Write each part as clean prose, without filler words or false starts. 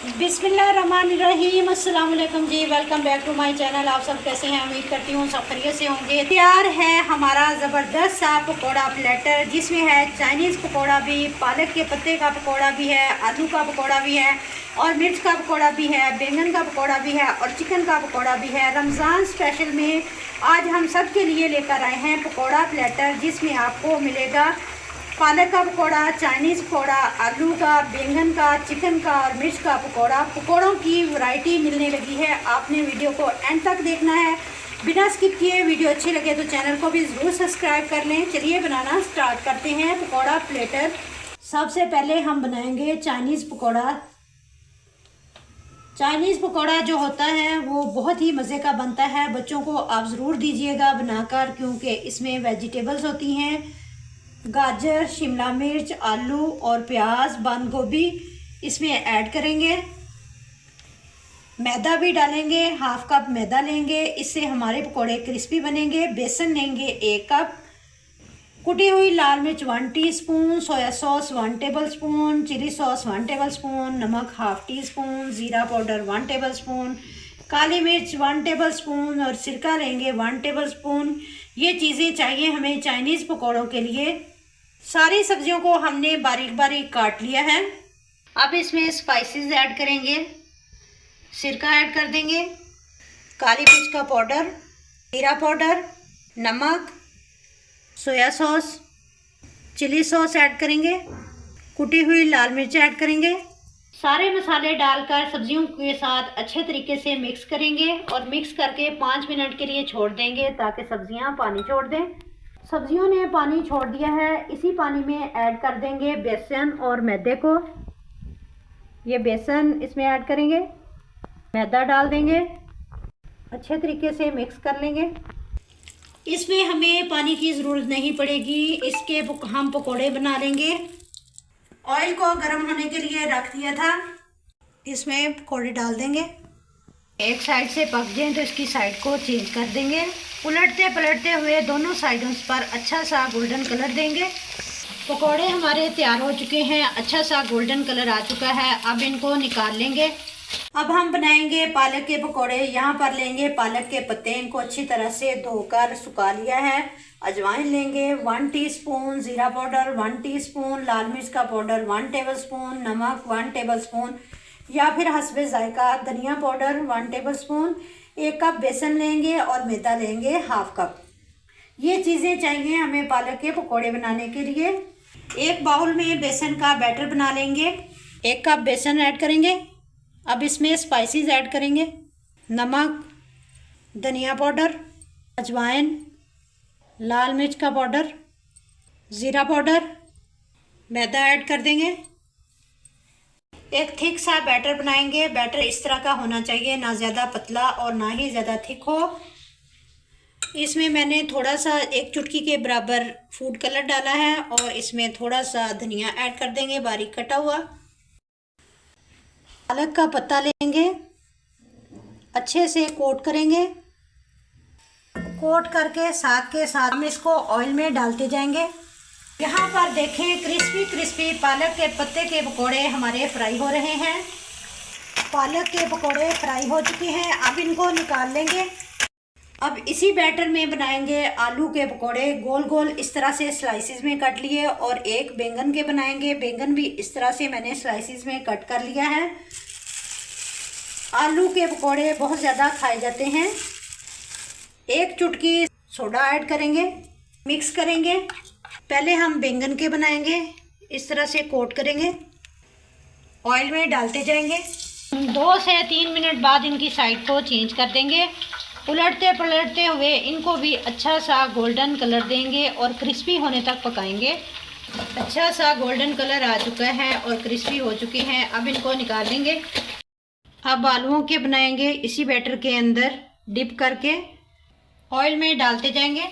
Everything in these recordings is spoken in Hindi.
बिस्मिल्लाहिर्रहमानिर्रहीम। अस्सलाम वालेकुम जी, welcome back to my channel. आप सब कैसे हैं? उम्मीद करती हूँ सब खैरियत से होंगे। तैयार है हमारा ज़बरदस्त सा पकौड़ा प्लेटर, जिसमें है चाइनीज़ पकौड़ा भी, पालक के पत्ते का पकौड़ा भी है, आलू का पकौड़ा भी है और मिर्च का पकौड़ा भी है, बैंगन का पकौड़ा भी है और चिकन का पकौड़ा भी है। रमज़ान स्पेशल में आज हम सब के लिए लेकर आए हैं पकौड़ा प्लेटर, जिसमें आपको मिलेगा पालक का पकौड़ा, चाइनीज़ पकौड़ा, आलू का, बैंगन का, चिकन का और मिर्च का पकौड़ा। पकौड़ों की वैरायटी मिलने लगी है। आपने वीडियो को एंड तक देखना है बिना स्किप किए। वीडियो अच्छी लगे तो चैनल को भी ज़रूर सब्सक्राइब कर लें। चलिए बनाना स्टार्ट करते हैं पकौड़ा प्लेटर। सबसे पहले हम बनाएंगे चाइनीज़ पकौड़ा। चाइनीज़ पकौड़ा जो होता है वो बहुत ही मज़े का बनता है। बच्चों को आप ज़रूर दीजिएगा बनाकर, क्योंकि इसमें वेजिटेबल्स होती हैं, गाजर, शिमला मिर्च, आलू और प्याज, बंद गोभी इसमें ऐड करेंगे। मैदा भी डालेंगे, हाफ कप मैदा लेंगे, इससे हमारे पकोड़े क्रिस्पी बनेंगे। बेसन लेंगे 1 कप, कुटी हुई लाल मिर्च 1 teaspoon, soya sauce 1 tablespoon, chilli sauce 1 tablespoon, नमक हाफ टी स्पून, ज़ीरा पाउडर 1 टेबलस्पून, काली मिर्च 1 टेबलस्पून और सिरका लेंगे 1 टेबलस्पून। ये चीज़ें चाहिए हमें चाइनीज़ पकौड़ों के लिए। सारी सब्जियों को हमने बारीक बारीक काट लिया है। अब इसमें स्पाइसेस ऐड करेंगे, सिरका ऐड कर देंगे, काली मिर्च का पाउडर, जीरा पाउडर, नमक, soya sauce, chilli sauce add करेंगे, कुटी हुई लाल मिर्च ऐड करेंगे। सारे मसाले डालकर सब्जियों के साथ अच्छे तरीके से मिक्स करेंगे और मिक्स करके 5 मिनट के लिए छोड़ देंगे ताकि सब्जियां पानी छोड़ दें। सब्जियों ने पानी छोड़ दिया है। इसी पानी में ऐड कर देंगे बेसन और मैदे को। ये बेसन इसमें ऐड करेंगे, मैदा डाल देंगे, अच्छे तरीके से मिक्स कर लेंगे। इसमें हमें पानी की ज़रूरत नहीं पड़ेगी। इसके हम पकोड़े बना लेंगे। ऑयल को गर्म होने के लिए रख दिया था, इसमें पकोड़े डाल देंगे। एक साइड से पक जाए तो इसकी साइड को चेंज कर देंगे। उलटते पलटते हुए दोनों साइडों पर अच्छा सा गोल्डन कलर देंगे। पकोड़े हमारे तैयार हो चुके हैं, अच्छा सा गोल्डन कलर आ चुका है। अब इनको निकाल लेंगे। अब हम बनाएंगे पालक के पकोड़े। यहाँ पर लेंगे पालक के पत्ते, इनको अच्छी तरह से धोकर सुखा लिया है। अजवाइन लेंगे 1 टीस्पून, ज़ीरा पाउडर 1 टीस्पून, लाल मिर्च का पाउडर 1 टेबलस्पून, नमक 1 टेबलस्पून या फिर हस्बे जायका, धनिया पाउडर 1 टेबलस्पून, 1 कप बेसन लेंगे और मैदा लेंगे हाफ कप। ये चीज़ें चाहिए हमें पालक के पकोड़े बनाने के लिए। एक बाउल में बेसन का बैटर बना लेंगे। 1 कप बेसन ऐड करेंगे। अब इसमें स्पाइसेस ऐड करेंगे, नमक, धनिया पाउडर, अजवाइन, लाल मिर्च का पाउडर, ज़ीरा पाउडर, मैदा ऐड कर देंगे। एक थिक सा बैटर बनाएंगे। बैटर इस तरह का होना चाहिए, ना ज़्यादा पतला और ना ही ज़्यादा थिक हो। इसमें मैंने थोड़ा सा 1 चुटकी के बराबर फूड कलर डाला है और इसमें थोड़ा सा धनिया ऐड कर देंगे बारीक कटा हुआ। पालक का पत्ता लेंगे, अच्छे से कोट करेंगे। कोट करके साथ के साथ हम इसको ऑयल में डालते जाएंगे। यहाँ पर देखें क्रिस्पी क्रिस्पी पालक के पत्ते के पकोड़े हमारे फ्राई हो रहे हैं। पालक के पकोड़े फ्राई हो चुके हैं। अब इनको निकाल लेंगे। अब इसी बैटर में बनाएंगे आलू के पकोड़े। गोल गोल इस तरह से स्लाइसिस में कट लिए और एक बैंगन के बनाएंगे। बैंगन भी इस तरह से मैंने स्लाइसिस में कट कर लिया है। आलू के पकोड़े बहुत ज़्यादा खाए जाते हैं। 1 चुटकी सोडा ऐड करेंगे, मिक्स करेंगे। पहले हम बैंगन के बनाएंगे, इस तरह से कोट करेंगे, ऑयल में डालते जाएंगे। 2 से 3 मिनट बाद इनकी साइड को चेंज कर देंगे। उलटते पलटते हुए इनको भी अच्छा सा गोल्डन कलर देंगे और क्रिस्पी होने तक पकाएंगे। अच्छा सा गोल्डन कलर आ चुका है और क्रिस्पी हो चुके हैं। अब इनको निकाल देंगे। अब आलूओं के बनाएंगे, इसी बैटर के अंदर डिप करके ऑयल में डालते जाएंगे।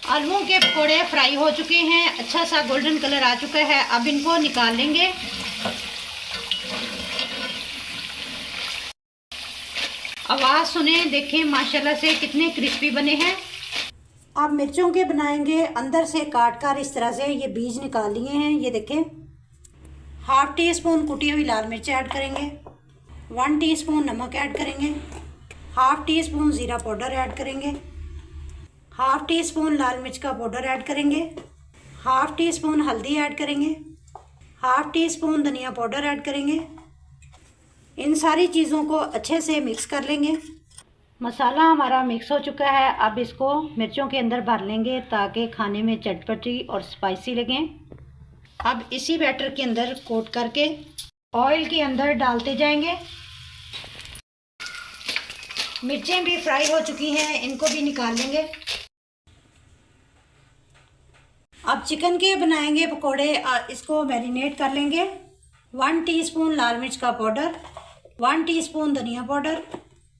आलूओं के पकोड़े फ्राई हो चुके हैं, अच्छा सा गोल्डन कलर आ चुका है। अब इनको निकाल लेंगे। आवाज़ सुने, देखें माशाल्लाह से कितने क्रिस्पी बने हैं। अब मिर्चों के बनाएंगे। अंदर से काट कर इस तरह से ये बीज निकाल लिए हैं, ये देखें। हाफ टी स्पून कुटी हुई लाल मिर्च ऐड करेंगे, 1 टीस्पून नमक ऐड करेंगे, हाफ टी स्पून ज़ीरा पाउडर ऐड करेंगे, हाफ टी स्पून लाल मिर्च का पाउडर ऐड करेंगे, हाफ टी स्पून हल्दी ऐड करेंगे, हाफ टी स्पून धनिया पाउडर ऐड करेंगे। इन सारी चीज़ों को अच्छे से मिक्स कर लेंगे। मसाला हमारा मिक्स हो चुका है। अब इसको मिर्चों के अंदर भर लेंगे ताकि खाने में चटपटी और स्पाइसी लगें। अब इसी बैटर के अंदर कोट करके ऑयल के अंदर डालते जाएंगे। मिर्चें भी फ्राई हो चुकी हैं, इनको भी निकाल लेंगे। अब चिकन के बनाएंगे पकोड़े। इसको मैरिनेट कर लेंगे। 1 टीस्पून लाल मिर्च का पाउडर, 1 टीस्पून धनिया पाउडर,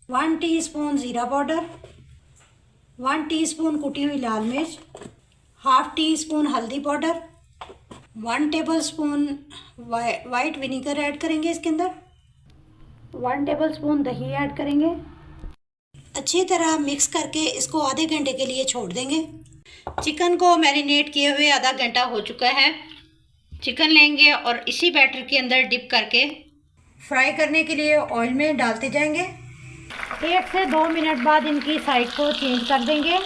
1 टीस्पून ज़ीरा पाउडर, 1 टीस्पून कुटी हुई लाल मिर्च, हाफ टी स्पून हल्दी powder, 1 tablespoon white vinegar add करेंगे इसके अंदर, 1 टेबलस्पून दही ऐड करेंगे। अच्छी तरह मिक्स करके इसको आधे घंटे के लिए छोड़ देंगे। चिकन को मैरिनेट किए हुए आधा घंटा हो चुका है। चिकन लेंगे और इसी बैटर के अंदर डिप करके फ्राई करने के लिए ऑयल में डालते जाएंगे। 1 से 2 मिनट बाद इनकी साइड को चेंज कर देंगे।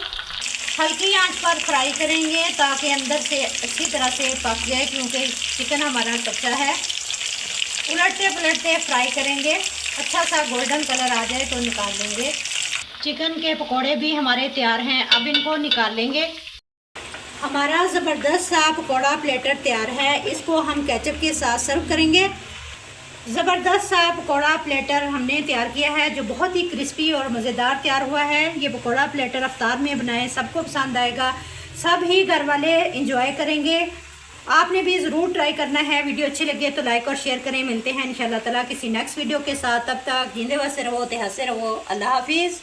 हल्की आंच पर फ्राई करेंगे ताकि अंदर से अच्छी तरह से पक जाए, क्योंकि चिकन हमारा कच्चा है। उलटते पलटते फ्राई करेंगे, अच्छा सा गोल्डन कलर आ जाए तो निकाल लेंगे। चिकन के पकोड़े भी हमारे तैयार हैं। अब इनको निकाल लेंगे। हमारा ज़बरदस्त सा पकोड़ा प्लेटर तैयार है। इसको हम केचप के साथ सर्व करेंगे। ज़बरदस्त सा पकोड़ा प्लेटर हमने तैयार किया है जो बहुत ही क्रिस्पी और मज़ेदार तैयार हुआ है। ये पकोड़ा प्लेटर अफ्तार में बनाएं, सबको पसंद आएगा, सब ही घर वाले इंजॉय करेंगे। आपने भी ज़रूर ट्राई करना है। वीडियो अच्छी लगे तो लाइक और शेयर करें। मिलते हैं इंशाल्लाह ताला किसी नेक्स्ट वीडियो के साथ। तब तक जिंदे वसे रहो, हंसे रहो। अल्लाह हाफिज़।